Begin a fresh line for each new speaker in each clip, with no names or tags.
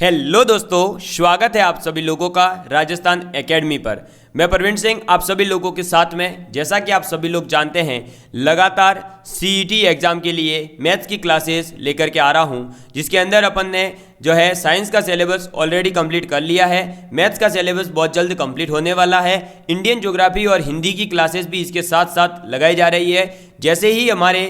Hello दोस्तों, स्वागत है आप सभी लोगों का राजस्थान एकेडमी पर। मैं प्रवीण सिंह आप सभी लोगों के साथ में। जैसा कि आप सभी लोग जानते हैं, लगातार सीईटी एग्ज़ाम के लिए मैथ्स की क्लासेस लेकर के आ रहा हूं, जिसके अंदर अपन ने जो है साइंस का सिलेबस ऑलरेडी कंप्लीट कर लिया है। मैथ्स का सिलेबस बहुत जल्द कंप्लीट होने वाला है। इंडियन ज्योग्राफी और हिंदी की क्लासेस भी इसके साथ साथ लगाई जा रही है। जैसे ही हमारे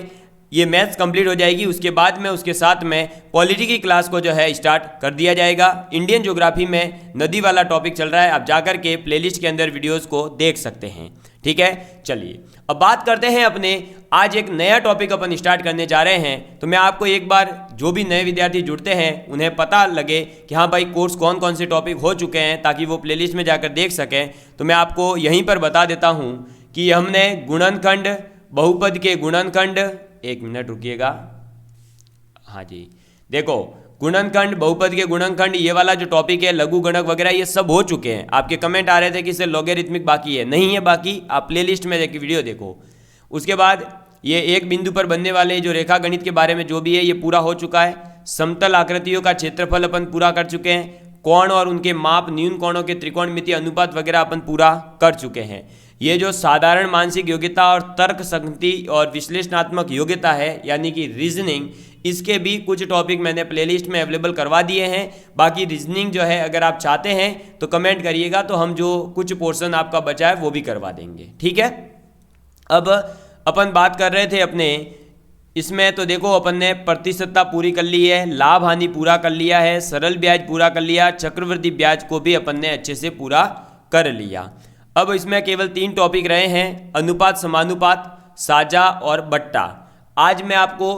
ये मैथ्स कंप्लीट हो जाएगी, उसके बाद में उसके साथ में पॉलिटी की क्लास को जो है स्टार्ट कर दिया जाएगा। इंडियन ज्योग्राफी में नदी वाला टॉपिक चल रहा है, आप जाकर के प्लेलिस्ट के अंदर वीडियोस को देख सकते हैं। ठीक है, चलिए अब बात करते हैं अपने। आज एक नया टॉपिक अपन स्टार्ट करने जा रहे हैं, तो मैं आपको एक बार जो भी नए विद्यार्थी जुड़ते हैं उन्हें पता लगे कि हाँ भाई कोर्स कौन कौन से टॉपिक हो चुके हैं, ताकि वो प्लेलिस्ट में जाकर देख सकें। तो मैं आपको यहीं पर बता देता हूँ कि हमने गुणनखंड, बहुपद के गुणनखंड, एक मिनट रुकिएगा, हाँ जी, देखो गुणनखंड, बहुपद के गुणनखंड, ये वाला जो टॉपिक है, लघु गणक वगैरह, ये सब हो चुके हैं। आपके कमेंट आ रहे थे कि इससे लॉगरिथमिक बाकी है, नहीं है बाकी, आप प्लेलिस्ट में देखिए, वीडियो देखो। उसके बाद ये एक बिंदु पर बनने वाले जो रेखा गणित के बारे में जो भी है ये पूरा हो चुका है। समतल आकृतियों का क्षेत्रफल अपन पूरा कर चुके हैं। कोण और उनके माप, न्यून कोणों के त्रिकोणमितीय अनुपात वगैरह अपन पूरा कर चुके हैं। ये जो साधारण मानसिक योग्यता और तर्क संगति और विश्लेषणात्मक योग्यता है, यानी कि रीजनिंग, इसके भी कुछ टॉपिक मैंने प्लेलिस्ट में अवेलेबल करवा दिए हैं। बाकी रीजनिंग जो है अगर आप चाहते हैं तो कमेंट करिएगा, तो हम जो कुछ पोर्शन आपका बचा है वो भी करवा देंगे। ठीक है, अब अपन बात कर रहे थे अपने इसमें, तो देखो अपन ने प्रतिशतता पूरी कर ली है, लाभ हानि पूरा कर लिया है, सरल ब्याज पूरा कर लिया, चक्रवृद्धि ब्याज को भी अपन ने अच्छे से पूरा कर लिया। अब इसमें केवल 3 टॉपिक रहे हैं, अनुपात, समानुपात, साजा और बट्टा। आज मैं आपको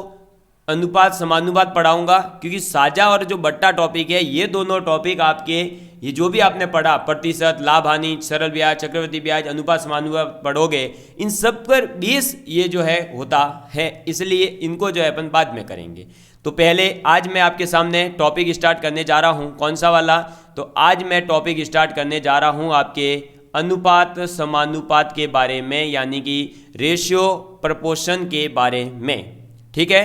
अनुपात समानुपात पढ़ाऊंगा, क्योंकि साजा और जो बट्टा टॉपिक है, ये दोनों टॉपिक आपके, ये जो भी आपने पढ़ा, प्रतिशत, लाभ हानि, सरल ब्याज, चक्रवृद्धि ब्याज, अनुपात समानुपात पढ़ोगे, इन सब पर बेस ये जो है होता है, इसलिए इनको जो है अपन बाद में करेंगे। तो पहले आज मैं आपके सामने टॉपिक स्टार्ट करने जा रहा हूँ। कौन सा वाला? तो आज मैं टॉपिक स्टार्ट करने जा रहा हूँ आपके अनुपात समानुपात के बारे में, यानी कि रेशियो प्रपोर्शन के बारे में। ठीक है,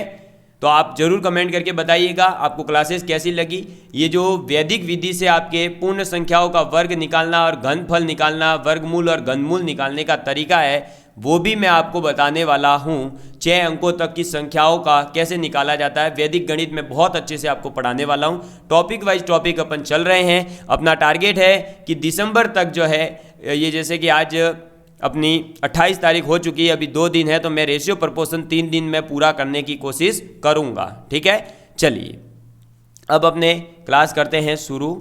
तो आप जरूर कमेंट करके बताइएगा आपको क्लासेस कैसी लगी। ये जो वैदिक विधि से आपके पूर्ण संख्याओं का वर्ग निकालना और घनफल निकालना, वर्गमूल और घनमूल निकालने का तरीका है, वो भी मैं आपको बताने वाला हूँ। 6 अंकों तक की संख्याओं का कैसे निकाला जाता है, वैदिक गणित में बहुत अच्छे से आपको पढ़ाने वाला हूँ। टॉपिक वाइज टॉपिक अपन चल रहे हैं। अपना टारगेट है कि दिसंबर तक जो है ये, जैसे कि आज अपनी 28 तारीख हो चुकी है, अभी 2 दिन है, तो मैं रेशियो प्रपोर्शन 3 दिन में पूरा करने की कोशिश करूँगा। ठीक है, चलिए अब अपने क्लास करते हैं शुरू।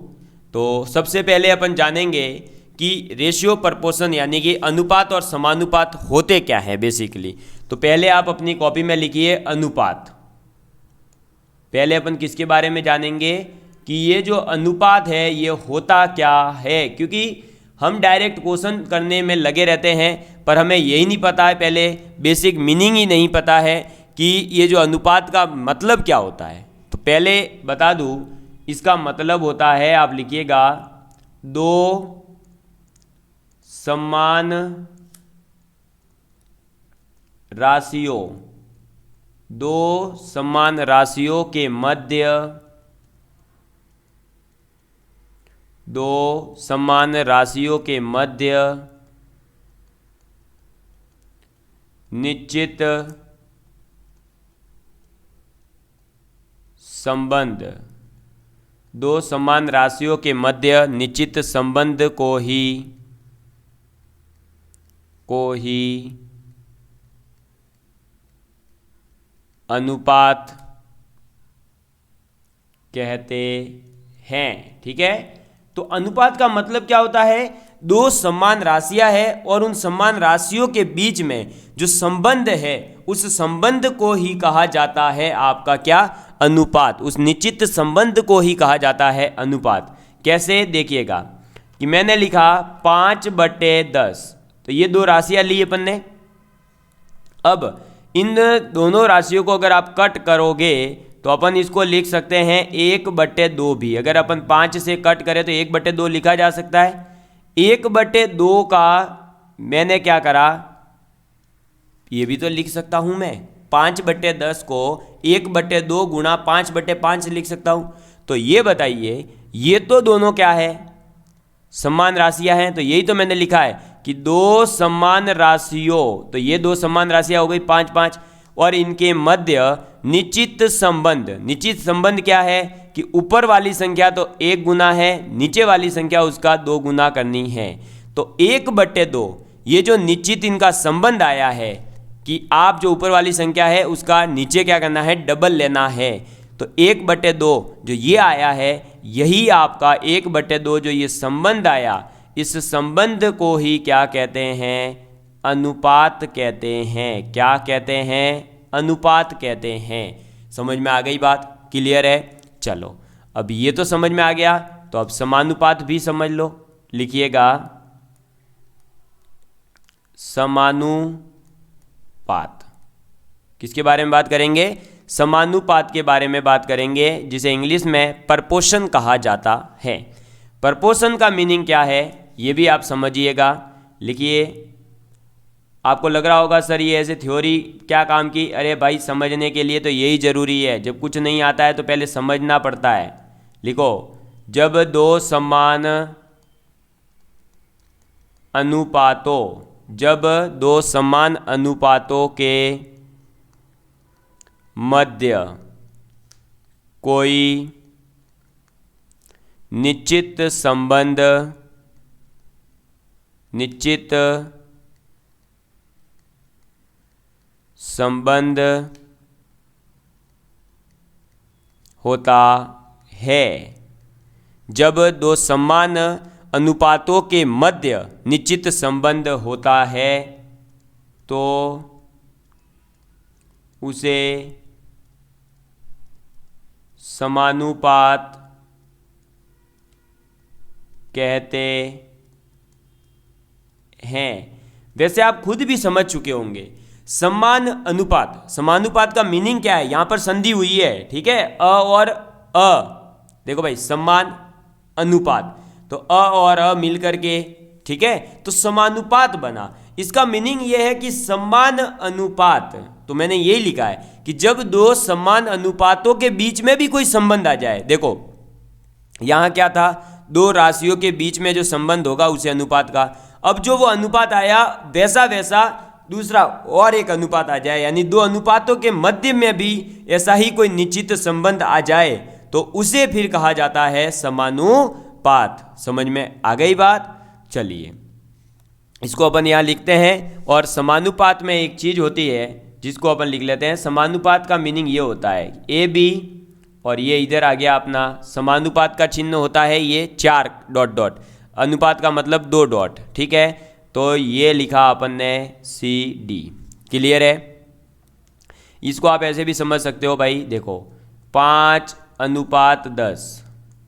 तो सबसे पहले अपन जानेंगे कि रेशियो प्रपोर्शन यानी कि अनुपात और समानुपात होते क्या है बेसिकली। तो पहले आप अपनी कॉपी में लिखिए अनुपात। पहले अपन किसके बारे में जानेंगे कि ये जो अनुपात है ये होता क्या है, क्योंकि हम डायरेक्ट क्वेश्चन करने में लगे रहते हैं, पर हमें यही नहीं पता है, पहले बेसिक मीनिंग ही नहीं पता है कि ये जो अनुपात का मतलब क्या होता है। तो पहले बता दूं, इसका मतलब होता है, आप लिखिएगा, 2 समान राशियों, 2 समान राशियों के मध्य, 2 समान राशियों के मध्य निश्चित संबंध, 2 समान राशियों के मध्य निश्चित संबंध को ही अनुपात कहते हैं। ठीक है, तो अनुपात का मतलब क्या होता है? 2 समान राशियां हैं और उन समान राशियों के बीच में जो संबंध है, उस संबंध को ही कहा जाता है आपका क्या? अनुपात। उस निश्चित संबंध को ही कहा जाता है अनुपात। कैसे? देखिएगा कि मैंने लिखा 5/10, तो ये 2 राशियां ली अपन ने। अब इन दोनों राशियों को अगर आप कट करोगे तो अपन इसको लिख सकते हैं 1/2 भी। अगर अपन 5 से कट करें तो 1/2 लिखा जा सकता है। 1/2 का मैंने क्या करा, ये भी तो लिख सकता हूं मैं, 5/10 को 1/2 गुणा 5/5 लिख सकता हूं। तो ये बताइए, ये तो दोनों क्या है, समान राशियां हैं। तो यही तो मैंने लिखा है कि दो समान राशियों, तो ये दो समान राशियां हो गई 5 5, और इनके मध्य निश्चित संबंध। निश्चित संबंध क्या है कि ऊपर वाली संख्या तो 1 गुना है, नीचे वाली संख्या उसका 2 गुना करनी है। तो 1/2 ये जो निश्चित इनका संबंध आया है कि आप जो ऊपर वाली संख्या है उसका नीचे क्या करना है, डबल लेना है। तो 1/2 जो ये आया है, यही आपका 1/2 जो ये संबंध आया, इस संबंध को ही क्या कहते हैं, अनुपात कहते हैं। क्या कहते हैं, अनुपात कहते हैं। समझ में आ गई बात, क्लियर है। चलो अब ये तो समझ में आ गया, तो अब समानुपात भी समझ लो। लिखिएगा समानुपात। किसके बारे में बात करेंगे, समानुपात के बारे में बात करेंगे, जिसे इंग्लिश में प्रपोर्शन कहा जाता है। प्रपोर्शन का मीनिंग क्या है ये भी आप समझिएगा। लिखिए, आपको लग रहा होगा सर ये ऐसे थ्योरी क्या काम की, अरे भाई समझने के लिए तो यही ज़रूरी है, जब कुछ नहीं आता है तो पहले समझना पड़ता है। लिखो, जब दो समान अनुपातों, जब दो समान अनुपातों के मध्य कोई निश्चित संबंध होता है, जब दो समान अनुपातों के मध्य निश्चित संबंध होता है तो उसे समानुपात कहते हैं। वैसे आप खुद भी समझ चुके होंगे समान अनुपात, समानुपात का मीनिंग क्या है। यहां पर संधि हुई है, ठीक है, अ और अ। देखो भाई, समान अनुपात, तो अ और अ मिल करके, ठीक है, तो समानुपात बना। इसका मीनिंग यह है कि समान अनुपात, तो मैंने यही लिखा है कि जब दो समान अनुपातों के बीच में भी कोई संबंध आ जाए। देखो यहां क्या था, दो राशियों के बीच में जो संबंध होगा उसे अनुपात का। अब जो वो अनुपात आया वैसा वैसा दूसरा और एक अनुपात आ जाए, यानी दो अनुपातों के मध्य में भी ऐसा ही कोई निश्चित संबंध आ जाए तो उसे फिर कहा जाता है समानुपात। समझ में आ गई बात। चलिए इसको अपन यहाँ लिखते हैं, और समानुपात में एक चीज होती है जिसको अपन लिख लेते हैं। समानुपात का मीनिंग ये होता है ए बी, और ये इधर आ गया अपना समानुपात का चिन्ह होता है ये 4 डॉट डॉट, अनुपात का मतलब 2 डॉट, ठीक है। तो ये लिखा अपन ने सी डी, क्लियर है। इसको आप ऐसे भी समझ सकते हो भाई, देखो 5:10,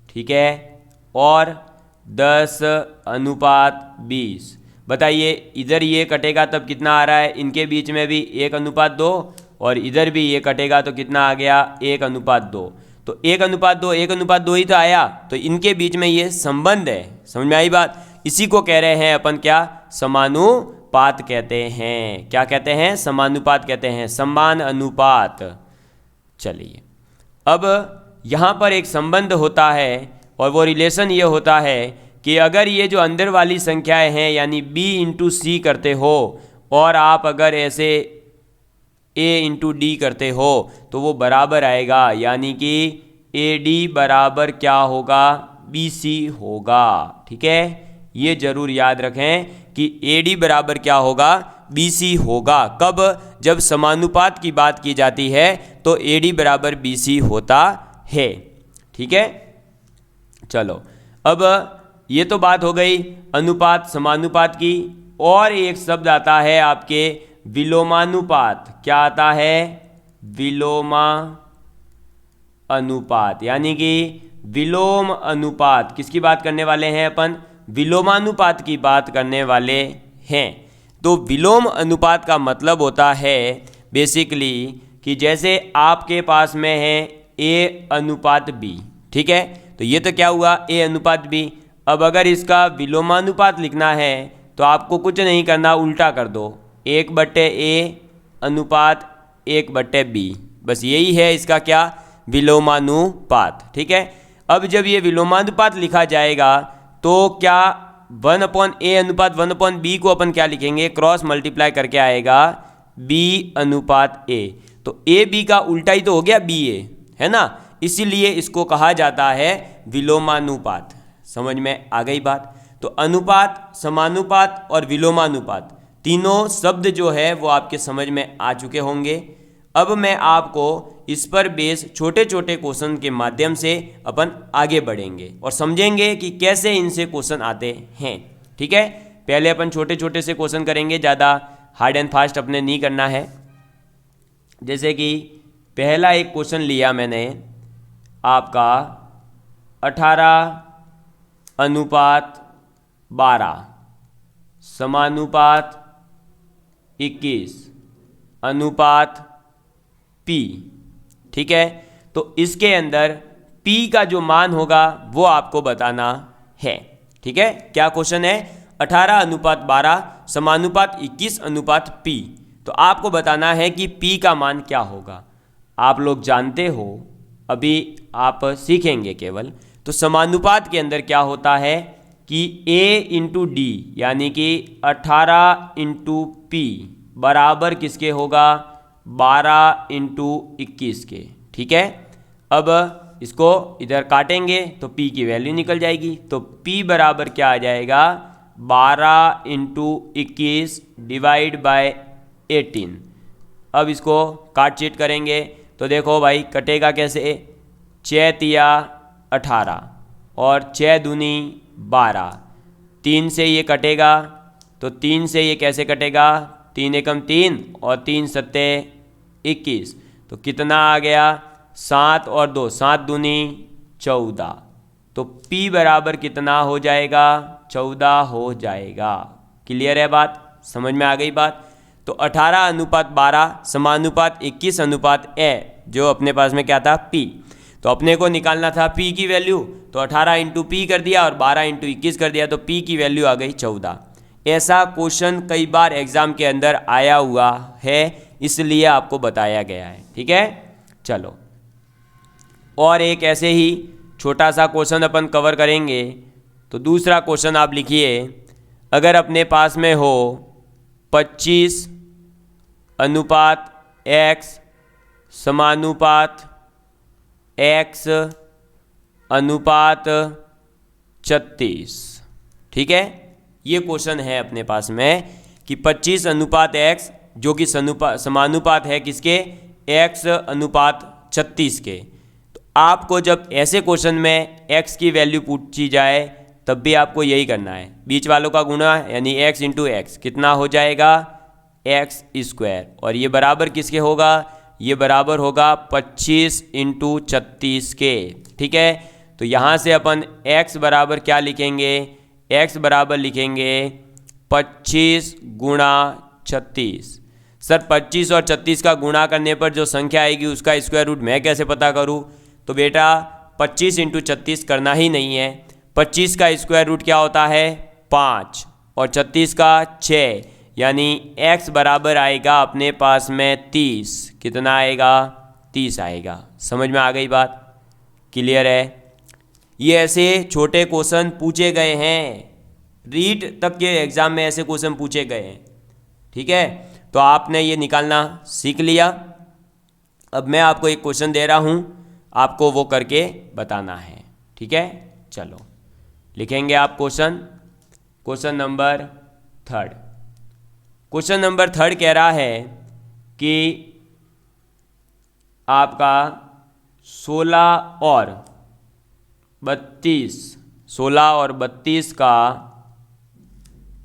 ठीक है, और 10:20। बताइए इधर ये कटेगा तब कितना आ रहा है, इनके बीच में भी 1:2, और इधर भी ये कटेगा तो कितना आ गया 1:2। तो 1:2 1:2 ही तो आया, तो इनके बीच में ये संबंध है। समझ में आई बात। इसी को कह रहे हैं अपन क्या, समानुपात कहते हैं। क्या कहते हैं, समानुपात कहते हैं, समान अनुपात। चलिए अब यहाँ पर एक संबंध होता है, और वो रिलेशन ये होता है कि अगर ये जो अंदर वाली संख्याएं हैं यानी b इंटू सी करते हो, और आप अगर ऐसे a इंटू डी करते हो तो वो बराबर आएगा, यानी कि AD बराबर क्या होगा, BC होगा। ठीक है, ये जरूर याद रखें कि AD बराबर क्या होगा, BC होगा। कब, जब समानुपात की बात की जाती है तो AD बराबर BC होता है। ठीक है, चलो अब ये तो बात हो गई अनुपात समानुपात की, और एक शब्द आता है आपके विलोमानुपात। क्या आता है, विलोमा अनुपात, यानी कि विलोम अनुपात। किसकी बात करने वाले हैं अपन, विलोमानुपात की बात करने वाले हैं। तो विलोम अनुपात का मतलब होता है बेसिकली कि जैसे आपके पास में है A:B, ठीक है, तो ये तो क्या हुआ A:B। अब अगर इसका विलोमानुपात लिखना है तो आपको कुछ नहीं करना, उल्टा कर दो, 1/A अनुपात 1/B, बस यही है इसका क्या, विलोमानुपात। ठीक है, अब जब ये विलोमानुपात लिखा जाएगा तो क्या 1/a अनुपात 1/b को अपन क्या लिखेंगे, क्रॉस मल्टीप्लाई करके आएगा b अनुपात a। तो a b का उल्टा ही तो हो गया b a, है ना, इसीलिए इसको कहा जाता है विलोमानुपात। समझ में आ गई बात। तो अनुपात, समानुपात और विलोमानुपात तीनों शब्द जो है वो आपके समझ में आ चुके होंगे। अब मैं आपको इस पर बेस छोटे छोटे क्वेश्चन के माध्यम से अपन आगे बढ़ेंगे और समझेंगे कि कैसे इनसे क्वेश्चन आते हैं। ठीक है, पहले अपन छोटे छोटे से क्वेश्चन करेंगे, ज़्यादा हार्ड एंड फास्ट अपने नहीं करना है। जैसे कि पहला एक क्वेश्चन लिया मैंने आपका 18:12 समानुपात 21 अनुपात P। ठीक है, तो इसके अंदर P का जो मान होगा वो आपको बताना है। ठीक है, क्या क्वेश्चन है, 18:12 समानुपात 21 अनुपात P। तो आपको बताना है कि P का मान क्या होगा। आप लोग जानते हो, अभी आप सीखेंगे केवल। तो समानुपात के अंदर क्या होता है कि A इंटू डी यानी कि 18 इंटू पी बराबर किसके होगा, 12 इंटू 21 के। ठीक है, अब इसको इधर काटेंगे तो P की वैल्यू निकल जाएगी। तो P बराबर क्या आ जाएगा, 12 इंटू 21 डिवाइड बाय 18। अब इसको काट चीट करेंगे तो देखो भाई कटेगा कैसे, 6 तिया 18 और 6 दूनी 12, 3 से ये कटेगा तो 3 से ये कैसे कटेगा, 3 एकम 3 और 3 सत्ते 21। तो कितना आ गया, 7 और 2 7 दूनी 14। तो P बराबर कितना हो जाएगा, 14 हो जाएगा। क्लियर है बात, समझ में आ गई बात। तो 18:12 समानुपात 21 अनुपात A जो अपने पास में क्या था, P। तो अपने को निकालना था P की वैल्यू, तो 18 इंटू पी कर दिया और 12 इंटू 21 कर दिया, तो P की वैल्यू आ गई 14। ऐसा क्वेश्चन कई बार एग्जाम के अंदर आया हुआ है, इसलिए आपको बताया गया है। ठीक है, चलो और एक ऐसे ही छोटा सा क्वेश्चन अपन कवर करेंगे। तो दूसरा क्वेश्चन आप लिखिए, अगर अपने पास में हो 25 अनुपात x समानुपात x अनुपात 36। ठीक है, ये क्वेश्चन है अपने पास में कि 25 अनुपात x जो कि समानुपात है किसके, x अनुपात 36 के। तो आपको जब ऐसे क्वेश्चन में x की वैल्यू पूछी जाए तब भी आपको यही करना है, बीच वालों का गुणा यानी x इंटू एक्स कितना हो जाएगा, x स्क्वायर, और ये बराबर किसके होगा, ये बराबर होगा 25 इंटू 36 के। ठीक है, तो यहाँ से अपन x बराबर क्या लिखेंगे, x बराबर लिखेंगे 25 गुणा 36। सर 25 और 36 का गुणा करने पर जो संख्या आएगी उसका स्क्वायर रूट मैं कैसे पता करूँ। तो बेटा 25 इंटू 36 करना ही नहीं है। 25 का स्क्वायर रूट क्या होता है 5 और 36 का 6, यानी x बराबर आएगा अपने पास में 30। कितना आएगा 30 आएगा। समझ में आ गई बात, क्लियर है। ये ऐसे छोटे क्वेश्चन पूछे गए हैं, रीट तक के एग्जाम में ऐसे क्वेश्चन पूछे गए हैं। ठीक है, तो आपने ये निकालना सीख लिया। अब मैं आपको एक क्वेश्चन दे रहा हूँ, आपको वो करके बताना है। ठीक है, चलो लिखेंगे आप क्वेश्चन नंबर 3। क्वेश्चन नंबर 3 कह रहा है कि आपका 16 और 32 का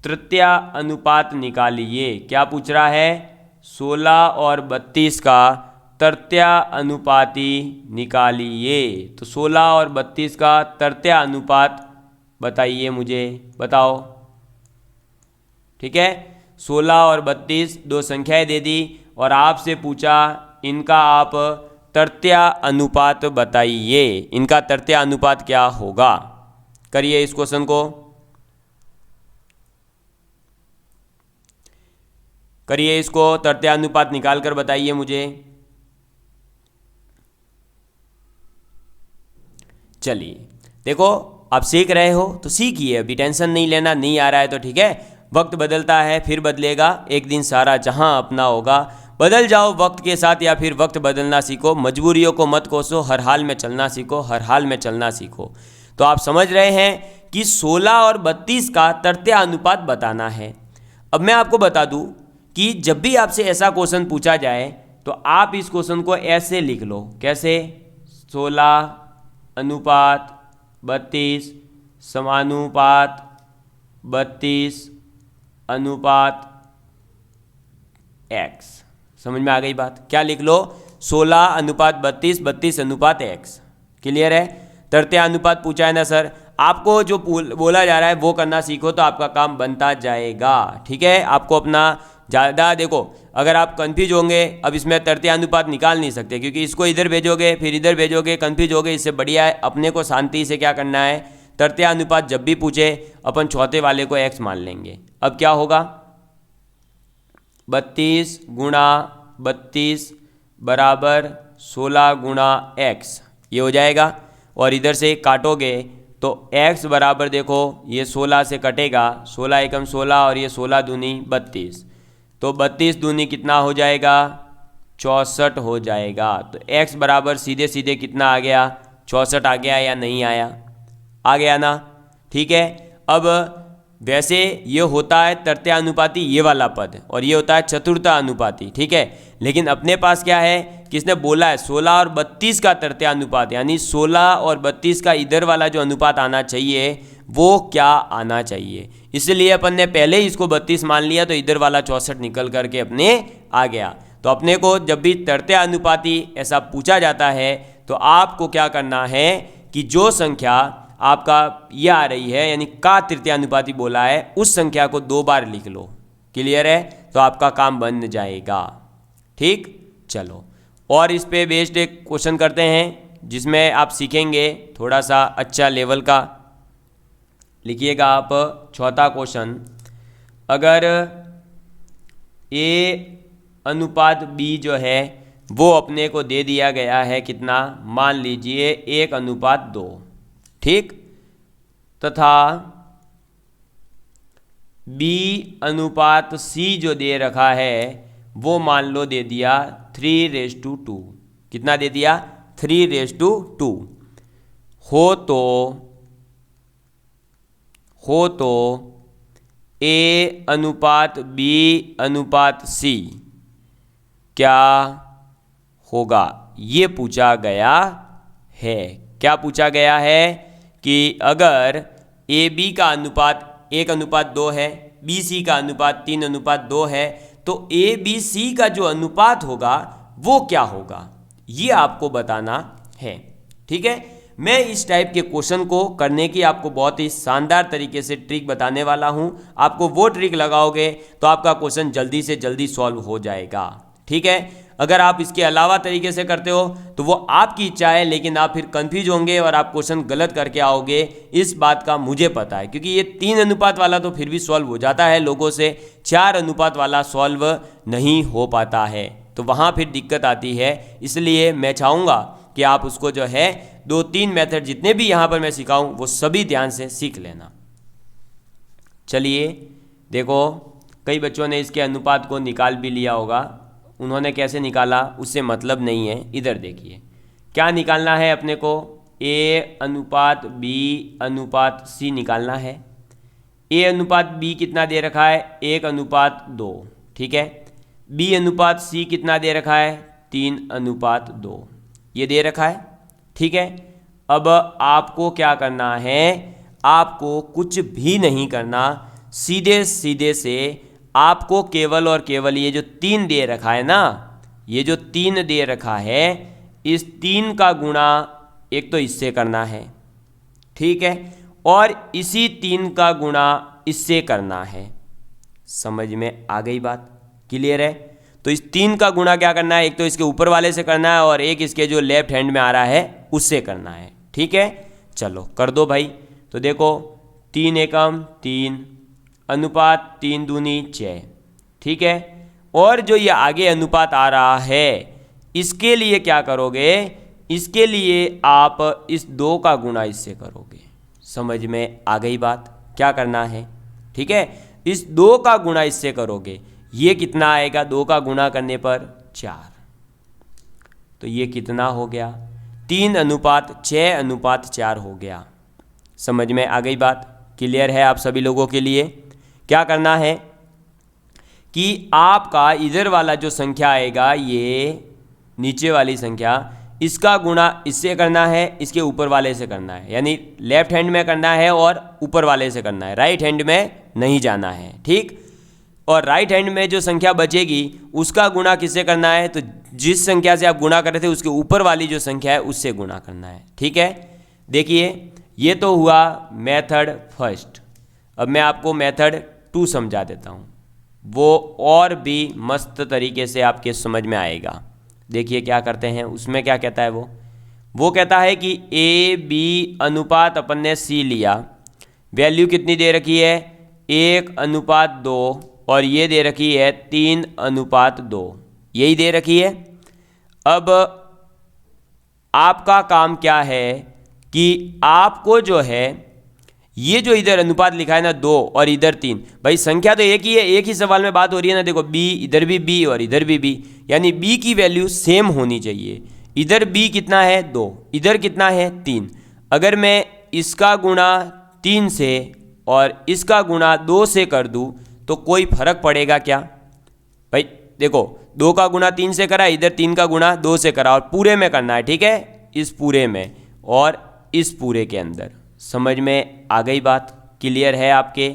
तृतीय अनुपात निकालिए। क्या पूछ रहा है, 16 और 32 का तृतीय अनुपाती निकालिए। तो 16 और 32 का तृतीय अनुपात बताइए मुझे, बताओ। ठीक है, 16 और 32 दो संख्याएं दे दी और आपसे पूछा इनका आप तृतीय अनुपात बताइए, इनका तृतीय अनुपात क्या होगा। करिए इस क्वेश्चन को, करिए इसको, तृतीय अनुपात निकाल कर बताइए मुझे। चलिए देखो, आप सीख रहे हो तो सीखिए, अभी टेंशन नहीं लेना, नहीं आ रहा है तो ठीक है, वक्त बदलता है फिर बदलेगा, एक दिन सारा जहां अपना होगा। बदल जाओ वक्त के साथ या फिर वक्त बदलना सीखो, मजबूरियों को मत कोसो, हर हाल में चलना सीखो, हर हाल में चलना सीखो। तो आप समझ रहे हैं कि 16 और 32 का तृतीय अनुपात बताना है। अब मैं आपको बता दूं कि जब भी आपसे ऐसा क्वेश्चन पूछा जाए तो आप इस क्वेश्चन को ऐसे लिख लो, कैसे? 16 अनुपात 32 समानुपात 32 अनुपात x। समझ में आ गई बात? क्या लिख लो? 16 अनुपात 32 32 अनुपात x। क्लियर है? तृतीय अनुपात पूछा है ना सर, आपको जो बोला जा रहा है वो करना सीखो तो आपका काम बनता जाएगा। ठीक है, आपको अपना ज़्यादा देखो, अगर आप कंफ्यूज होंगे, अब इसमें तृतीय अनुपात निकाल नहीं सकते क्योंकि इसको इधर भेजोगे फिर इधर भेजोगे, कंफ्यूज होगे। इससे बढ़िया है अपने को शांति से क्या करना है, तृतीय अनुपात जब भी पूछे अपन चौथे वाले को x मान लेंगे। अब क्या होगा? 32 गुणा 32 बराबर 16 गुणा x, ये हो जाएगा। और इधर से काटोगे तो x बराबर देखो, ये 16 से कटेगा, 16 एकम 16 और ये 16 दूनी 32, तो 32 दूनी कितना हो जाएगा? 64 हो जाएगा। तो x बराबर सीधे सीधे कितना आ गया? 64 आ गया या नहीं आया? आ गया ना? ठीक है। अब वैसे ये होता है तृतीय अनुपाती ये वाला पद, और ये होता है चतुर्थ अनुपाती। ठीक है, लेकिन अपने पास क्या है, किसने बोला है 16 और 32 का तृतीय अनुपात, यानी 16 और 32 का इधर वाला जो अनुपात आना चाहिए वो क्या आना चाहिए। इसलिए अपन ने पहले ही इसको 32 मान लिया तो इधर वाला 64 निकल करके अपने आ गया। तो अपने को जब भी तृतीय अनुपाती ऐसा पूछा जाता है तो आपको क्या करना है कि जो संख्या आपका ये आ रही है, यानी का तृतीय अनुपाती बोला है, उस संख्या को 2 बार लिख लो। क्लियर है? तो आपका काम बन जाएगा। ठीक, चलो और इस पे बेस्ड एक क्वेश्चन करते हैं जिसमें आप सीखेंगे थोड़ा सा अच्छा लेवल का। लिखिएगा आप चौथा क्वेश्चन, अगर a अनुपात b जो है वो अपने को दे दिया गया है कितना, मान लीजिए 1 अनुपात 2, ठीक, तथा b अनुपात c जो दे रखा है वो मान लो दे दिया 3:2। कितना दे दिया? 3:2। हो तो a अनुपात b अनुपात c क्या होगा, ये पूछा गया है। क्या पूछा गया है कि अगर ए बी का अनुपात 1 अनुपात 2 है, बी सी का अनुपात 3 अनुपात 2 है, तो ए बी सी का जो अनुपात होगा वो क्या होगा, ये आपको बताना है। ठीक है, मैं इस टाइप के क्वेश्चन को करने की आपको बहुत ही शानदार तरीके से ट्रिक बताने वाला हूं। आपको वो ट्रिक लगाओगे तो आपका क्वेश्चन जल्दी से जल्दी सॉल्व हो जाएगा। ठीक है, अगर आप इसके अलावा तरीके से करते हो तो वो आपकी इच्छा है, लेकिन आप फिर कंफ्यूज होंगे और आप क्वेश्चन गलत करके आओगे, इस बात का मुझे पता है। क्योंकि ये 3 अनुपात वाला तो फिर भी सॉल्व हो जाता है लोगों से, 4 अनुपात वाला सॉल्व नहीं हो पाता है, तो वहाँ फिर दिक्कत आती है। इसलिए मैं चाहूँगा कि आप उसको जो है 2-3 मेथड जितने भी यहाँ पर मैं सिखाऊँ वो सभी ध्यान से सीख लेना। चलिए देखो, कई बच्चों ने इसके अनुपात को निकाल भी लिया होगा, उन्होंने कैसे निकाला उससे मतलब नहीं है। इधर देखिए क्या निकालना है अपने को, a अनुपात b अनुपात c निकालना है। a अनुपात b कितना दे रखा है, 1 अनुपात 2, ठीक है। b अनुपात c कितना दे रखा है, 3 अनुपात 2, ये दे रखा है, ठीक है। अब आपको क्या करना है, आपको कुछ भी नहीं करना, सीधे सीधे से आपको केवल और केवल ये जो 3 दे रखा है ना, ये जो 3 दे रखा है, इस 3 का गुणा एक तो इससे करना है, ठीक है, और इसी 3 का गुणा इससे करना है। समझ में आ गई बात? क्लियर है? तो इस 3 का गुणा क्या करना है, एक तो इसके ऊपर वाले से करना है और एक इसके जो लेफ्ट हैंड में आ रहा है उससे करना है। ठीक है, चलो कर दो भाई। तो देखो 3 एकम 3 अनुपात 3 दूनी 6, ठीक है। और जो ये आगे अनुपात आ रहा है इसके लिए क्या करोगे, इसके लिए आप इस 2 का गुणा इससे करोगे। समझ में आ गई बात? क्या करना है, ठीक है, इस 2 का गुणा इससे करोगे। ये कितना आएगा 2 का गुणा करने पर 4। तो ये कितना हो गया 3:6:4 हो गया। समझ में आ गई बात? क्लियर है आप सभी लोगों के लिए? क्या करना है कि आपका इधर वाला जो संख्या आएगा, ये नीचे वाली संख्या, इसका गुणा इससे करना है, इसके ऊपर वाले से करना है। यानी लेफ्ट हैंड में करना है और ऊपर वाले से करना है, राइट हैंड में नहीं जाना है, ठीक। और राइट हैंड में जो संख्या बचेगी उसका गुणा किससे करना है? तो जिस संख्या से आप गुणा कर रहे थे उसके ऊपर वाली जो संख्या है उससे गुणा करना है, ठीक है। देखिए ये तो हुआ मेथड फर्स्ट। अब मैं आपको मेथड 2 समझा देता हूँ, वो और भी मस्त तरीके से आपके समझ में आएगा। देखिए क्या करते हैं, उसमें क्या कहता है वो कहता है कि AB अनुपात अपन ने C लिया, वैल्यू कितनी दे रखी है 1:2 और ये दे रखी है 3:2, यही दे रखी है। अब आपका काम क्या है कि आपको जो है ये जो इधर अनुपात लिखा है ना 2 और इधर 3, भाई संख्या तो एक ही है, एक ही सवाल में बात हो रही है ना। देखो B, इधर भी B और इधर भी B, यानी B की वैल्यू सेम होनी चाहिए। इधर B कितना है 2, इधर कितना है 3। अगर मैं इसका गुणा 3 से और इसका गुणा 2 से कर दूं तो कोई फर्क पड़ेगा क्या? भाई देखो 2 का गुणा 3 से करा, इधर 3 का गुणा 2 से करा, और पूरे में करना है, ठीक है, इस पूरे में और इस पूरे के अंदर। समझ में आ गई बात? क्लियर है आपके?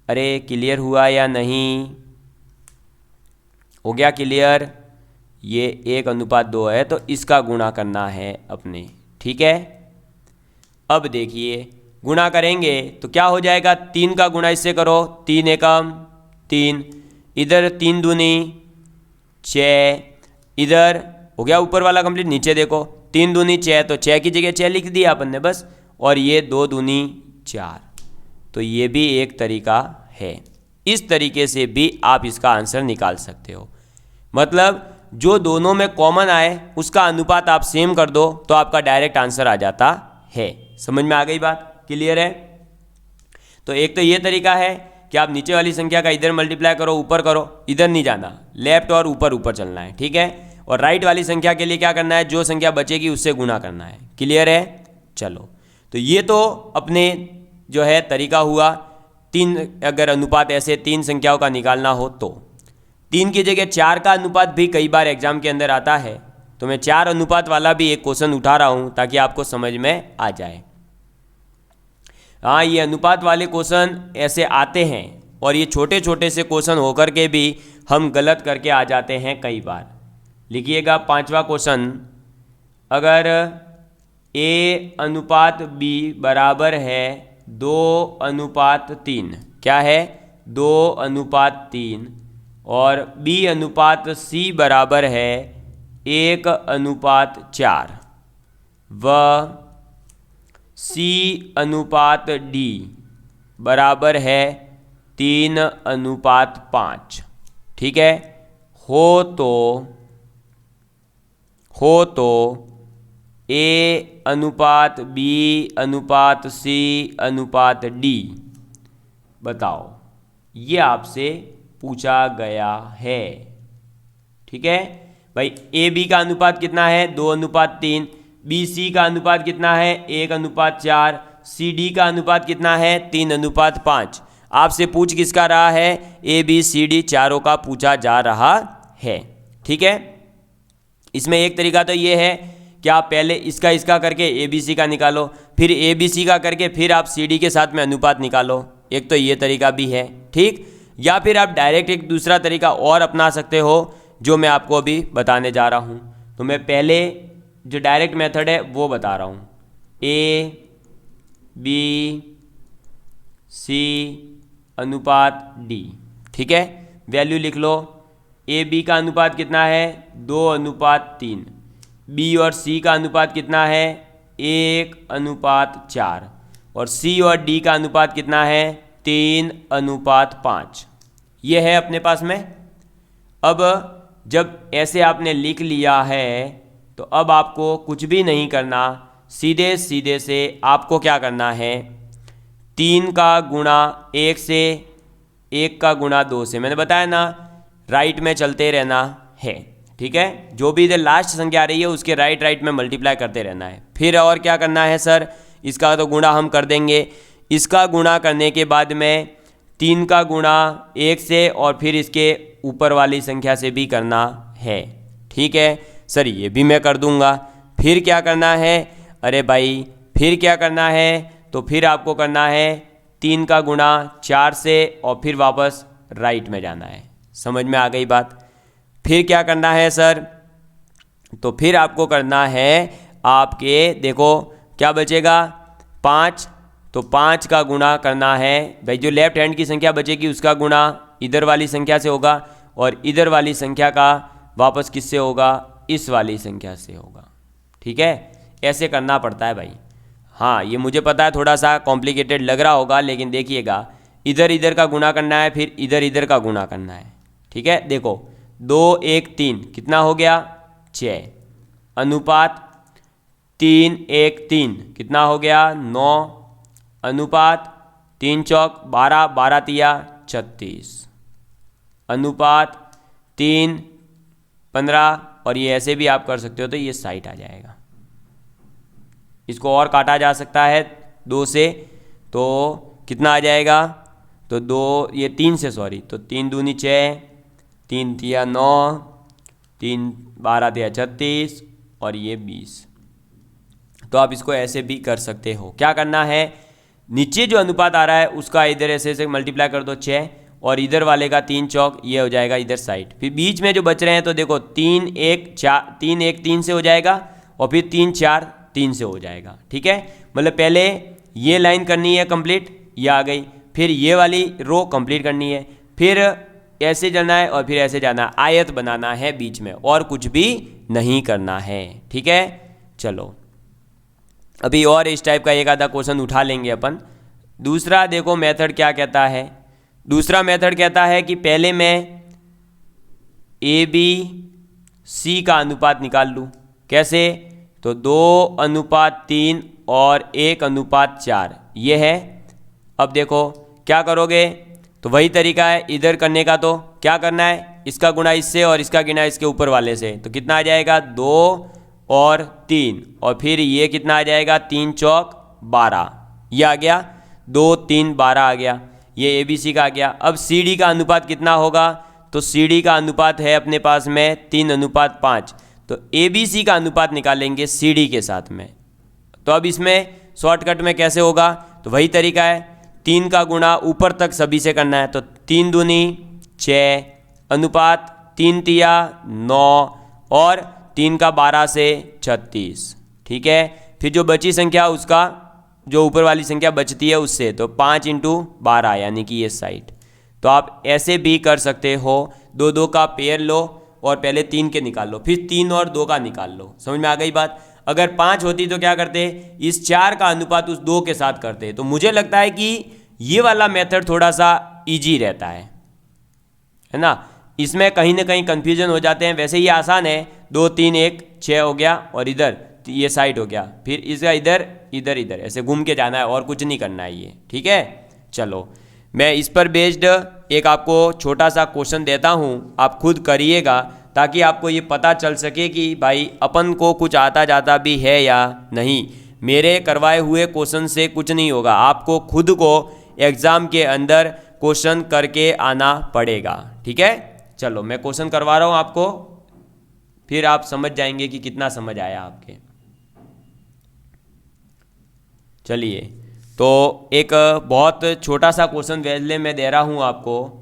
अरे क्लियर हुआ या नहीं? हो गया क्लियर? ये 1:2 है तो इसका गुणा करना है अपने, ठीक है। अब देखिए गुणा करेंगे तो क्या हो जाएगा, 3 का गुणा इससे करो, 3 एकम 3, इधर 3 दूनी 6, इधर हो गया ऊपर वाला कंप्लीट। नीचे देखो 3 दूनी 6, तो 6 की जगह 6 लिख दिया अपन ने बस, और ये 2 दूनी 4। तो ये भी एक तरीका है। इस तरीके से भी आप इसका आंसर निकाल सकते हो। मतलब जो दोनों में कॉमन आए उसका अनुपात आप सेम कर दो तो आपका डायरेक्ट आंसर आ जाता है। समझ में आ गई बात? क्लियर है? तो एक तो ये तरीका है कि आप नीचे वाली संख्या का इधर मल्टीप्लाई करो, ऊपर करो, इधर नहीं जाना, लेफ्ट और ऊपर ऊपर चलना है, ठीक है। और राइट वाली संख्या के लिए क्या करना है, जो संख्या बचेगी उससे गुणा करना है। क्लियर है? चलो, तो ये तो अपने जो है तरीका हुआ। 3 अगर अनुपात ऐसे 3 संख्याओं का निकालना हो तो 3 की जगह 4 का अनुपात भी कई बार एग्जाम के अंदर आता है, तो मैं 4 अनुपात वाला भी एक क्वेश्चन उठा रहा हूँ ताकि आपको समझ में आ जाए। हाँ, ये अनुपात वाले क्वेश्चन ऐसे आते हैं और ये छोटे छोटे से क्वेश्चन होकर के भी हम गलत करके आ जाते हैं कई बार। लिखिएगा 5वां क्वेश्चन, अगर A/B बराबर है 2/3, क्या है 2/3, और B/C बराबर है 1/4 व C/D बराबर है 3/5, ठीक है, हो तो A/B/C/D बताओ। ये आपसे पूछा गया है, ठीक है भाई। AB का अनुपात कितना है 2/3, BC का अनुपात कितना है 1/4, CD का अनुपात कितना है 3/5। आपसे पूछ किसका रहा है, ABCD चारों का पूछा जा रहा है, ठीक है। इसमें एक तरीका तो ये है कि आप पहले इसका करके ABC का निकालो, फिर ABC का करके फिर आप CD के साथ में अनुपात निकालो। एक तो ये तरीका भी है, ठीक। या फिर आप डायरेक्ट एक दूसरा तरीका और अपना सकते हो जो मैं आपको अभी बताने जा रहा हूँ। तो मैं पहले जो डायरेक्ट मेथड है वो बता रहा हूँ, ABC/D, ठीक है। वैल्यू लिख लो। AB का अनुपात कितना है 2/3, B और C का अनुपात कितना है 1/4, और C और D का अनुपात कितना है 3/5। ये है अपने पास में। अब जब ऐसे आपने लिख लिया है तो अब आपको कुछ भी नहीं करना, सीधे सीधे से आपको क्या करना है, 3 का गुणा 1 से, 1 का गुणा 2 से, मैंने बताया ना राइट में चलते रहना है। ठीक है, जो भी इधर लास्ट संख्या आ रही है उसके राइट में मल्टीप्लाई करते रहना है। फिर और क्या करना है सर, इसका तो गुणा हम कर देंगे, इसका गुणा करने के बाद में 3 का गुणा 1 से और फिर इसके ऊपर वाली संख्या से भी करना है। ठीक है सर, ये भी मैं कर दूंगा। फिर क्या करना है, अरे भाई फिर क्या करना है, तो फिर आपको करना है 3 का गुणा 4 से और फिर वापस राइट में जाना है। समझ में आ गई बात। फिर क्या करना है सर, तो फिर आपको करना है आपके, देखो क्या बचेगा 5, तो 5 का गुणा करना है भाई, जो लेफ्ट हैंड की संख्या बचेगी उसका गुणा इधर वाली संख्या से होगा और इधर वाली संख्या का वापस किससे होगा, इस वाली संख्या से होगा। ठीक है, ऐसे करना पड़ता है भाई। हाँ, ये मुझे पता है थोड़ा सा कॉम्प्लिकेटेड लग रहा होगा, लेकिन देखिएगा इधर इधर का गुणा करना है, फिर इधर इधर का गुणा करना है। ठीक है, देखो 2 1 3 कितना हो गया 6, अनुपात 3 1 3 कितना हो गया 9, अनुपात 3 चौक 12 12 तिया 36, अनुपात 3 15, और ये ऐसे भी आप कर सकते हो, तो ये 60 आ जाएगा। इसको और काटा जा सकता है 2 से, तो कितना आ जाएगा, तो 2 ये 3 से सॉरी, तो 3 दूनी 6, 3 तिया 9, 3 12 तिया 36 और ये 20। तो आप इसको ऐसे भी कर सकते हो। क्या करना है, नीचे जो अनुपात आ रहा है उसका इधर ऐसे मल्टीप्लाई कर दो 6 और इधर वाले का 3 चौक, ये हो जाएगा इधर साइड। फिर बीच में जो बच रहे हैं तो देखो 3 1 4 3 1 3 से हो जाएगा और फिर 3 4 3 से हो जाएगा। ठीक है, मतलब पहले ये लाइन करनी है कंप्लीट, ये आ गई, फिर ये वाली रो कंप्लीट करनी है, फिर ऐसे जाना है और फिर ऐसे जाना है, आयत बनाना है बीच में, और कुछ भी नहीं करना है। ठीक है, चलो अभी और इस टाइप का एक आधा क्वेश्चन उठा लेंगे अपन। दूसरा देखो मेथड क्या कहता है, दूसरा मेथड कहता है कि पहले मैं ABC का अनुपात निकाल लूँ। कैसे, तो 2:3 और 1:4 ये है। अब देखो क्या करोगे, तो वही तरीका है इधर करने का। तो क्या करना है, इसका गुणा इससे और इसका गिना इसके ऊपर वाले से, तो कितना आ जाएगा 2 और 3, और फिर ये कितना आ जाएगा 3 चौक 12, ये आ गया 2 3 12 आ गया, ये ABC का आ गया। अब CD का अनुपात कितना होगा, तो CD का अनुपात है अपने पास में 3:5, तो ABC का अनुपात निकालेंगे CD के साथ में। तो अब इसमें शॉर्टकट में कैसे होगा, तो वही तरीका है, 3 का गुणा ऊपर तक सभी से करना है, तो 3 दूनी 6, अनुपात 3 तिया 9 और 3 का 12 से 36। ठीक है, फिर जो बची संख्या उसका जो ऊपर वाली संख्या बचती है उससे, तो 5 × 12 यानी कि ये 60। तो आप ऐसे भी कर सकते हो, 2 2 का पेयर लो और पहले 3 के निकाल लो, फिर 3 और 2 का निकाल लो। समझ में आ गई बात। अगर 5 होती तो क्या करते, इस 4 का अनुपात उस 2 के साथ करते। तो मुझे लगता है कि ये वाला मेथड थोड़ा सा इजी रहता है ना, इसमें कहीं ना कहीं कन्फ्यूजन हो जाते हैं। वैसे ये आसान है, 2 3 1 6 हो गया और इधर ये साइड हो गया, फिर इसका इधर इधर इधर ऐसे घूम के जाना है और कुछ नहीं करना है ये। ठीक है, चलो मैं इस पर बेस्ड एक आपको छोटा सा क्वेश्चन देता हूँ, आप खुद करिएगा ताकि आपको ये पता चल सके कि भाई अपन को कुछ आता जाता भी है या नहीं। मेरे करवाए हुए क्वेश्चन से कुछ नहीं होगा, आपको खुद को एग्ज़ाम के अंदर क्वेश्चन करके आना पड़ेगा। ठीक है, चलो मैं क्वेश्चन करवा रहा हूँ आपको, फिर आप समझ जाएंगे कि कितना समझ आया आपके। चलिए, तो एक बहुत छोटा सा क्वेश्चन वैसे मैं दे रहा हूँ आपको।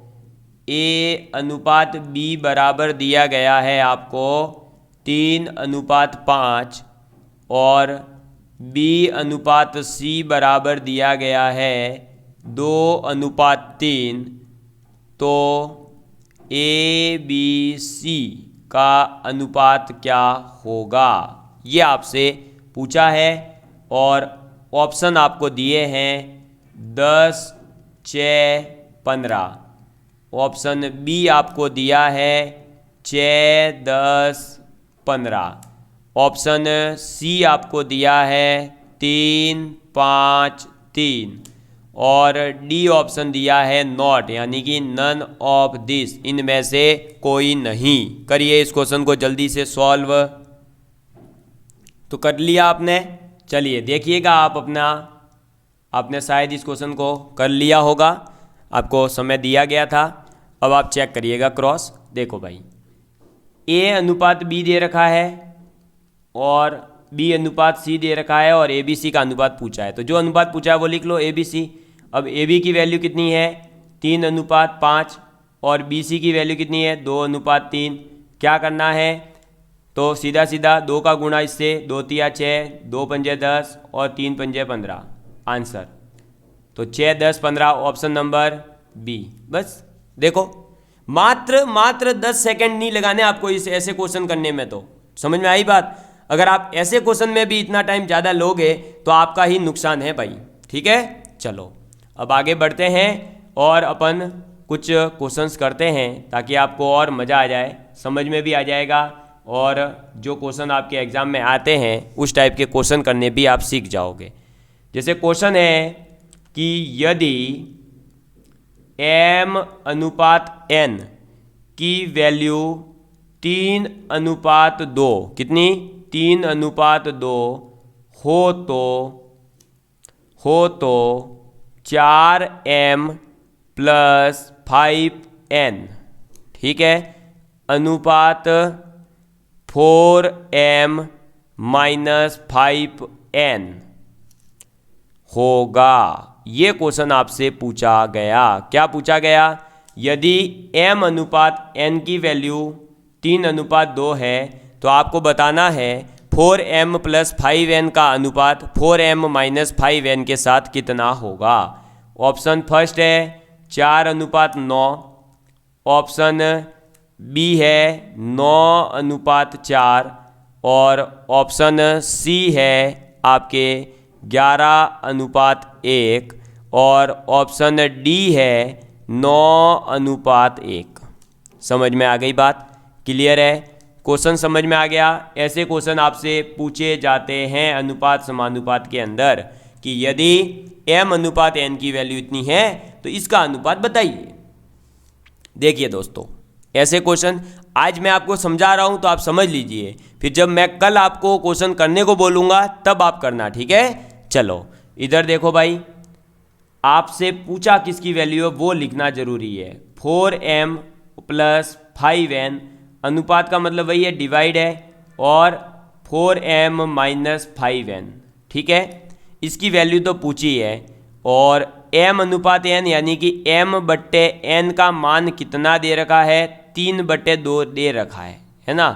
A:B बराबर दिया गया है आपको 3:5 और B:C बराबर दिया गया है 2:3, तो ABC का अनुपात क्या होगा, ये आपसे पूछा है और ऑप्शन आपको दिए हैं 10 6 15। ऑप्शन बी आपको दिया है 6 10 15 ऑप्शन सी आपको दिया है 3, 5, 3 और डी ऑप्शन दिया है नॉट, यानी कि नन ऑफ दिस, इनमें से कोई नहीं। करिए इस क्वेश्चन को जल्दी से सॉल्व। तो कर लिया आपने? चलिए देखिएगा आप आपने शायद इस क्वेश्चन को कर लिया होगा, आपको समय दिया गया था। अब आप चेक करिएगा क्रॉस। देखो भाई, ए अनुपात बी दे रखा है और बी अनुपात सी दे रखा है और ए बी सी का अनुपात पूछा है। तो जो अनुपात पूछा है वो लिख लो, ए बी सी। अब ए बी की वैल्यू कितनी है? 3:5 और बी सी की वैल्यू कितनी है? 2:3। क्या करना है? तो सीधा सीधा 2 का गुणा इससे, 2 तिया 6, 2 पंजे 10 और 3 पंजे 15 आंसर। तो 6, 10, 15 ऑप्शन नंबर बी। बस देखो, मात्र 10 सेकंड नहीं लगाने आपको इस ऐसे क्वेश्चन करने में। तो समझ में आई बात? अगर आप ऐसे क्वेश्चन में भी इतना टाइम ज़्यादा लोगे तो आपका ही नुकसान है भाई। ठीक है, चलो अब आगे बढ़ते हैं और अपन कुछ क्वेश्चंस करते हैं ताकि आपको और मज़ा आ जाए, समझ में भी आ जाएगा और जो क्वेश्चन आपके एग्ज़ाम में आते हैं उस टाइप के क्वेश्चन करने भी आप सीख जाओगे। जैसे क्वेश्चन है कि यदि m/n की वैल्यू 3:2, कितनी? 3:2 हो तो 4m + 5n, ठीक है, अनुपात 4m - 5n होगा। ये क्वेश्चन आपसे पूछा गया। क्या पूछा गया? यदि m/n की वैल्यू 3:2 है तो आपको बताना है 4m + 5n का अनुपात 4m - 5n के साथ कितना होगा। ऑप्शन फर्स्ट है 4:9, ऑप्शन बी है 9:4 और ऑप्शन सी है आपके 11:1 और ऑप्शन डी है 9:1। समझ में आ गई बात? क्लियर है? क्वेश्चन समझ में आ गया? ऐसे क्वेश्चन आपसे पूछे जाते हैं अनुपात समानुपात के अंदर कि यदि m/n की वैल्यू इतनी है तो इसका अनुपात बताइए। देखिए दोस्तों, ऐसे क्वेश्चन आज मैं आपको समझा रहा हूं तो आप समझ लीजिए, फिर जब मैं कल आपको क्वेश्चन करने को बोलूँगा तब आप करना, ठीक है? चलो इधर देखो भाई, आपसे पूछा किसकी वैल्यू है वो लिखना जरूरी है। 4m + 5n, अनुपात का मतलब वही है, डिवाइड है, और 4m - 5n, ठीक है, इसकी वैल्यू तो पूछी है। और m/n यानी कि m/n का मान कितना दे रखा है? 3/2 दे रखा है ना?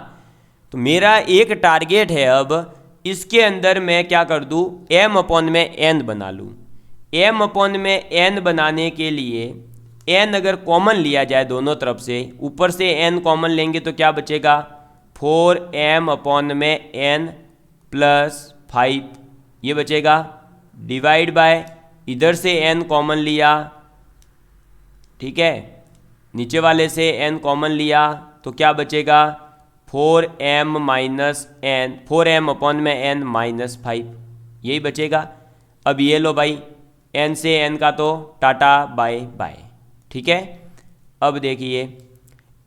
तो मेरा एक टारगेट है अब इसके अंदर मैं क्या कर दूं, m/n बना लूं। m/n बनाने के लिए n अगर कॉमन लिया जाए दोनों तरफ से, ऊपर से n कॉमन लेंगे तो क्या बचेगा? 4m/n + 5 ये बचेगा, डिवाइड बाय इधर से n कॉमन लिया, ठीक है, नीचे वाले से n कॉमन लिया तो क्या बचेगा? 4m - 5 यही बचेगा। अब ये लो भाई, n से n का तो टाटा बाय बाय, ठीक है। अब देखिए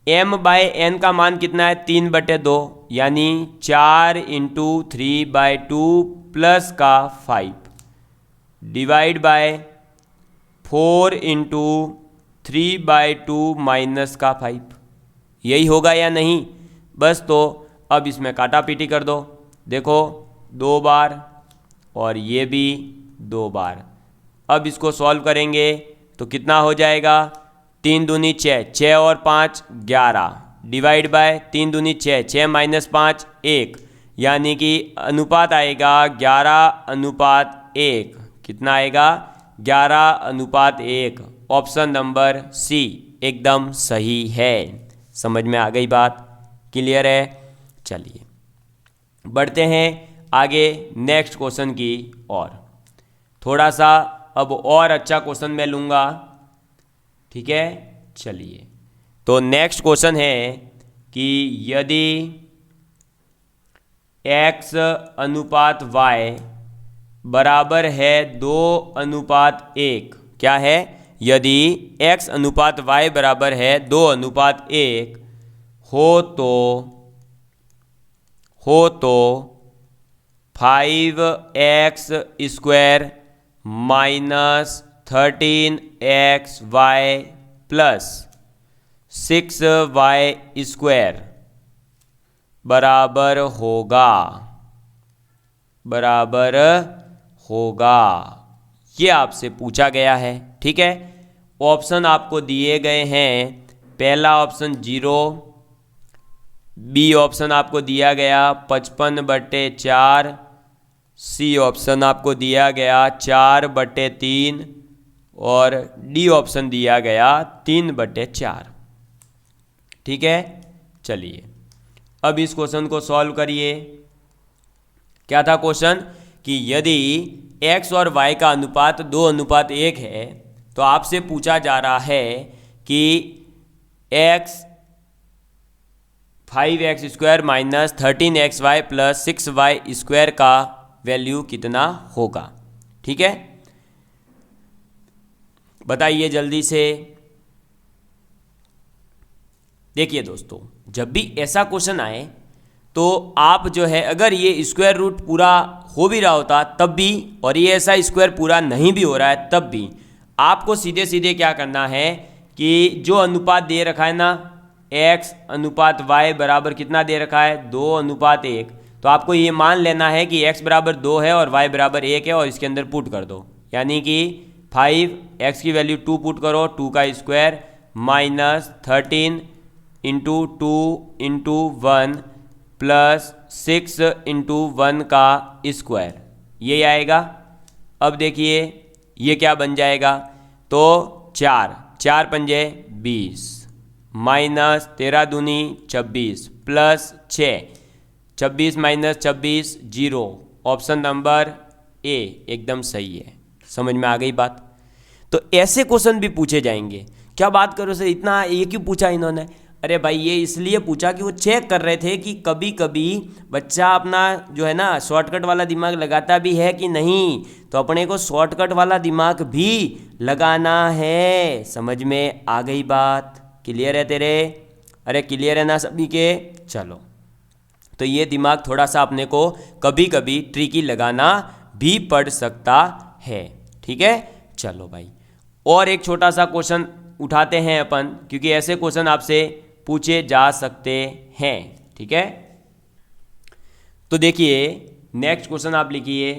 m/n का मान कितना है? 3/2 यानी 4 × 3/2 प्लस का 5 डिवाइड बाय 4 × 3/2 माइनस का 5, यही होगा या नहीं? बस तो अब इसमें काटा पीटी कर दो। देखो 2 बार और ये भी 2 बार। अब इसको सॉल्व करेंगे तो कितना हो जाएगा? 3 दूनी 6, 6 और 5 11 डिवाइड बाय 3 दूनी 6, 6 - 5 1, यानी कि अनुपात आएगा 11:1। कितना आएगा? 11:1। ऑप्शन नंबर सी एकदम सही है। समझ में आ गई बात? क्लियर है? चलिए बढ़ते हैं आगे नेक्स्ट क्वेश्चन की ओर। थोड़ा सा अब और अच्छा क्वेश्चन मैं लूँगा, ठीक है। चलिए तो नेक्स्ट क्वेश्चन है कि यदि x अनुपात y बराबर है 2:1। क्या है? यदि x अनुपात y बराबर है 2:1 हो तो 5x square minus 13xy plus 6y square बराबर होगा। ये आपसे पूछा गया है। ठीक है, ऑप्शन आपको दिए गए हैं। पहला ऑप्शन 0, बी ऑप्शन आपको दिया गया 55/4, सी ऑप्शन आपको दिया गया 4/3 और डी ऑप्शन दिया गया 3/4। ठीक है, चलिए अब इस क्वेश्चन को सॉल्व करिए। क्या था क्वेश्चन कि यदि x और y का अनुपात 2:1 है तो आपसे पूछा जा रहा है कि x 5x square minus 13xy plus 6y square का वैल्यू कितना होगा। ठीक है, बताइए जल्दी से। देखिए दोस्तों, जब भी ऐसा क्वेश्चन आए तो आप जो है, अगर ये स्क्वायर रूट पूरा हो भी रहा होता तब भी, और ये ऐसा स्क्वायर पूरा नहीं भी हो रहा है तब भी, आपको सीधे सीधे क्या करना है कि जो अनुपात दे रखा है ना, x अनुपात y बराबर कितना दे रखा है 2:1, तो आपको ये मान लेना है कि x बराबर 2 है और y बराबर 1 है और इसके अंदर पुट कर दो। यानी कि 5x की वैल्यू 2 पुट करो, 2 का square minus 13 into 2 into 1 plus 6 into 1 का स्क्वायर, ये आएगा। अब देखिए ये क्या बन जाएगा, तो 4 पंजे 20 माइनस 13 दूनी 26 plus 6, 26 minus 26 0। Option number A एकदम सही है। समझ में आ गई बात? तो ऐसे क्वेश्चन भी पूछे जाएंगे। क्या बात करो सर, इतना ये क्यों पूछा इन्होंने? अरे भाई, ये इसलिए पूछा कि वो चेक कर रहे थे कि कभी कभी बच्चा अपना जो है ना शॉर्टकट वाला दिमाग लगाता भी है कि नहीं, तो अपने को शॉर्टकट वाला दिमाग भी लगाना है। समझ में आ गई बात? क्लियर है तेरे? अरे क्लियर है ना सभी के? चलो, तो ये दिमाग थोड़ा सा अपने को कभी कभी ट्रिकी लगाना भी पड़ सकता है। ठीक है, चलो भाई, और एक छोटा सा क्वेश्चन उठाते हैं अपन, क्योंकि ऐसे क्वेश्चन आपसे पूछे जा सकते हैं। ठीक है, तो देखिए नेक्स्ट क्वेश्चन आप लिखिए।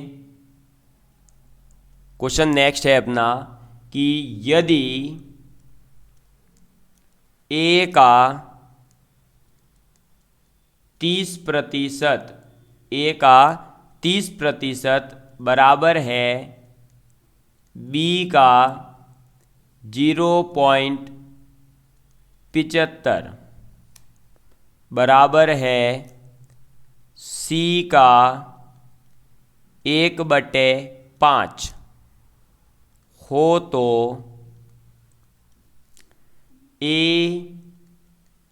क्वेश्चन नेक्स्ट है अपना कि यदि a का 30% बराबर है b का 0.75 बराबर है c का 1/5 हो तो a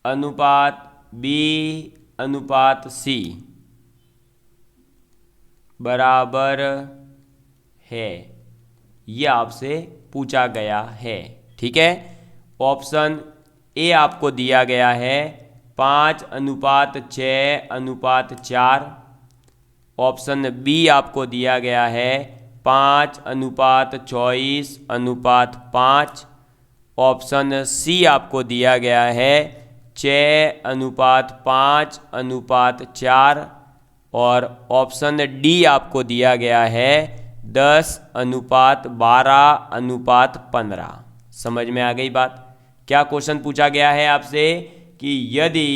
अनुपात b अनुपात c बराबर है, ये आपसे पूछा गया है। ठीक है, ऑप्शन ए आपको दिया गया है 5:6:4, ऑप्शन बी आपको दिया गया है 5:24:5, ऑप्शन सी आपको दिया गया है 6:5:4 और ऑप्शन डी आपको दिया गया है 10:12:15। समझ में आ गई बात? क्या क्वेश्चन पूछा गया है आपसे कि यदि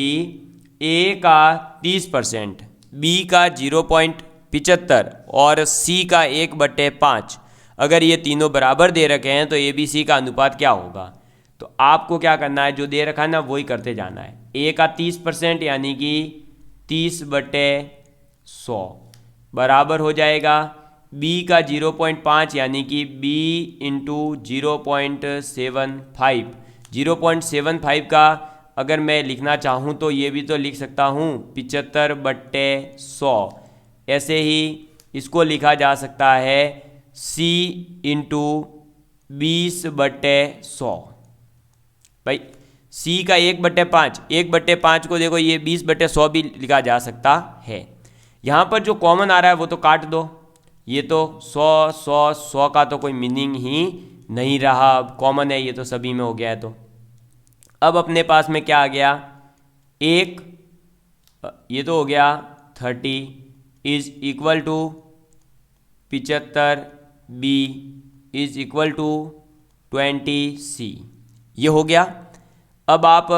a का 30%, b का 0.75 और c का 1/5, अगर ये तीनों बराबर दे रखे हैं तो a b c का अनुपात क्या होगा। तो आपको क्या करना है, जो दे रखा है ना वही करते जाना है। a का 30% यानी कि 30/100 बराबर हो जाएगा b का 0.5 यानी कि b इंटू 0.75। 0.75 का अगर मैं लिखना चाहूँ तो ये भी तो लिख सकता हूँ 75/100। ऐसे ही इसको लिखा जा सकता है C इंटू 20/100। भाई C का 1/5, 1/5 को देखो ये 20/100 भी लिखा जा सकता है। यहाँ पर जो कॉमन आ रहा है वो तो काट दो, ये तो 100 का तो कोई मीनिंग ही नहीं रहा, अब कॉमन है, ये तो सभी में हो गया है। तो अब अपने पास में क्या आ गया, एक, ये तो हो गया 30 is equal to 75B is equal to 20C, ये हो गया। अब आप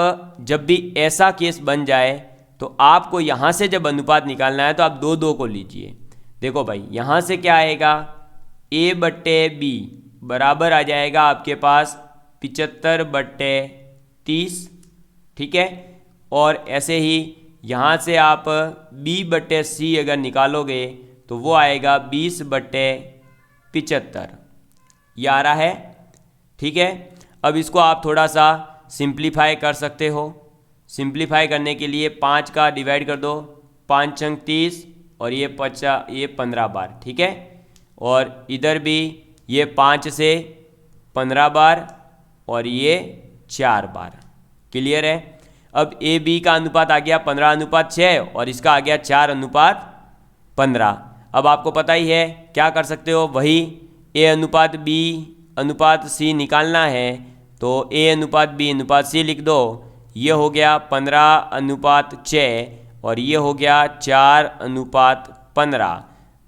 जब भी ऐसा केस बन जाए तो आपको यहाँ से जब अनुपात निकालना है तो आप 2 को लीजिए। देखो भाई यहाँ से क्या आएगा, A/B बराबर आ जाएगा आपके पास 75/30, ठीक है। और ऐसे ही यहाँ से आप B/C अगर निकालोगे तो वो आएगा 20/75, ये आ रहा है, ठीक है। अब इसको आप थोड़ा सा सिंप्लीफाई कर सकते हो। सिंप्लीफाई करने के लिए 5 का डिवाइड कर दो, 5 छंग 30 और ये 15 बार, ठीक है। और इधर भी ये 5 से 15 बार और ये 4 बार, क्लियर है। अब AB का अनुपात आ गया 15/6 और इसका आ गया 4/15। अब आपको पता ही है क्या कर सकते हो, वही A/B/C निकालना है तो A/B/C लिख दो, ये हो गया 15/6 और ये हो गया 4/15।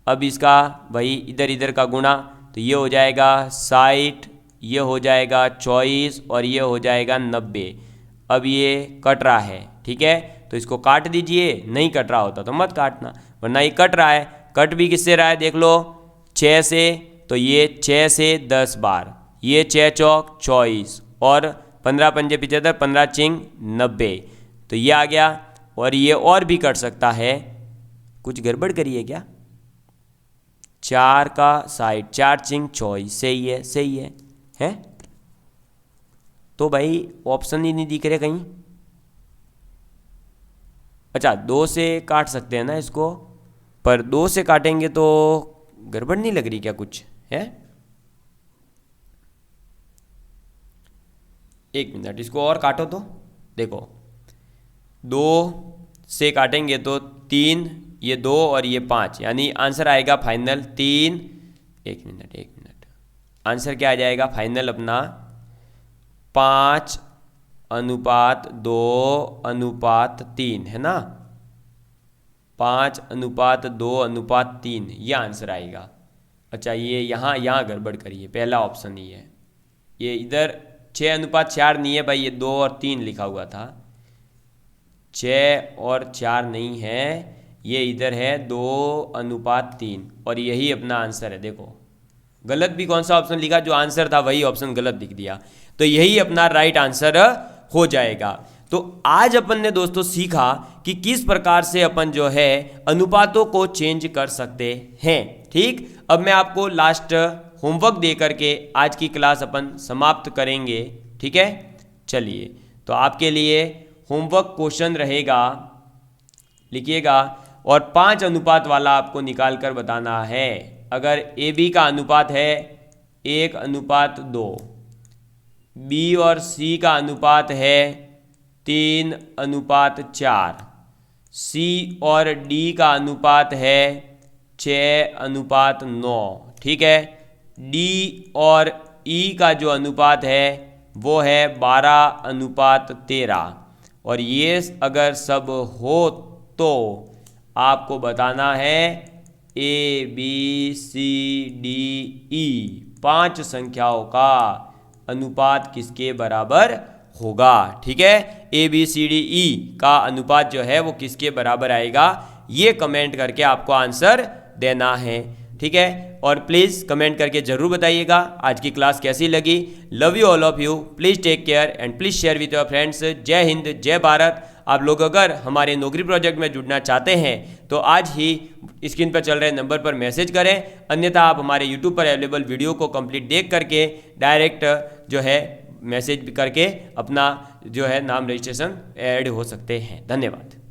अब इसका वही इधर इधर का गुणा, तो ये हो जाएगा 60, ये हो जाएगा 24 और ये हो जाएगा 90। अब ये कट रहा है, ठीक है, तो इसको काट दीजिए, नहीं कट रहा होता तो मत काटना, वरना ये कट रहा है। कट भी किससे रहा है देख लो, 6 से, तो ये 6 से 10 बार, ये 6 चौक 24 और 15 पंजे 75, 15 चिंग 90, तो ये आ गया। और ये और भी कट सकता है, कुछ गड़बड़ करिए क्या, 4 का 60, 4 चिंग 24, सही है, सही है? तो भाई ऑप्शन ही नहीं दिख रहे कहीं। अच्छा 2 से काट सकते हैं ना इसको, पर 2 से काटेंगे तो गड़बड़ नहीं लग रही क्या कुछ है? एक मिनट, इसको और काटो तो देखो, 2 से काटेंगे तो 3, ये 2 और ये 5, यानी आंसर आएगा फाइनल 3। एक मिनट, आंसर क्या आ जाएगा फाइनल अपना 5:2:3, है ना, 5:2:3, ये आंसर आएगा। अच्छा ये यहाँ गड़बड़ करिए, पहला ऑप्शन ही है, ये इधर 6:4 नहीं है भाई, ये 2 और 3 लिखा हुआ था, 6 और 4 नहीं है, ये इधर है 2:3 और यही अपना आंसर है। देखो गलत भी कौन सा ऑप्शन लिखा, जो आंसर था वही ऑप्शन गलत लिख दिया, तो यही अपना राइट आंसर हो जाएगा। तो आज अपन ने दोस्तों सीखा कि किस प्रकार से अपन जो है अनुपातों को चेंज कर सकते हैं, ठीक। अब मैं आपको लास्ट होमवर्क दे करके आज की क्लास अपन समाप्त करेंगे, ठीक है। चलिए, तो आपके लिए होमवर्क क्वेश्चन रहेगा, लिखिएगा, और 5 अनुपात वाला आपको निकाल कर बताना है। अगर AB का अनुपात है 1:2, B और C का अनुपात है 3:4, C और D का अनुपात है 6:9, ठीक है। D और E का जो अनुपात है वो है 12:13, और ये अगर सब हो तो आपको बताना है ABCDE 5 संख्याओं का अनुपात किसके बराबर होगा, ठीक है। ABCDE का अनुपात जो है वो किसके बराबर आएगा, ये कमेंट करके आपको आंसर देना है, ठीक है। और प्लीज़ कमेंट करके ज़रूर बताइएगा आज की क्लास कैसी लगी। Love you all of you, please take care and please share with your friends. जय हिंद, जय भारत। आप लोग अगर हमारे नौकरी प्रोजेक्ट में जुड़ना चाहते हैं तो आज ही स्क्रीन पर चल रहे नंबर पर मैसेज करें, अन्यथा आप हमारे यूट्यूब पर अवेलेबल वीडियो को कंप्लीट देख करके डायरेक्ट जो है मैसेज करके अपना जो है नाम रजिस्ट्रेशन ऐड हो सकते हैं। धन्यवाद।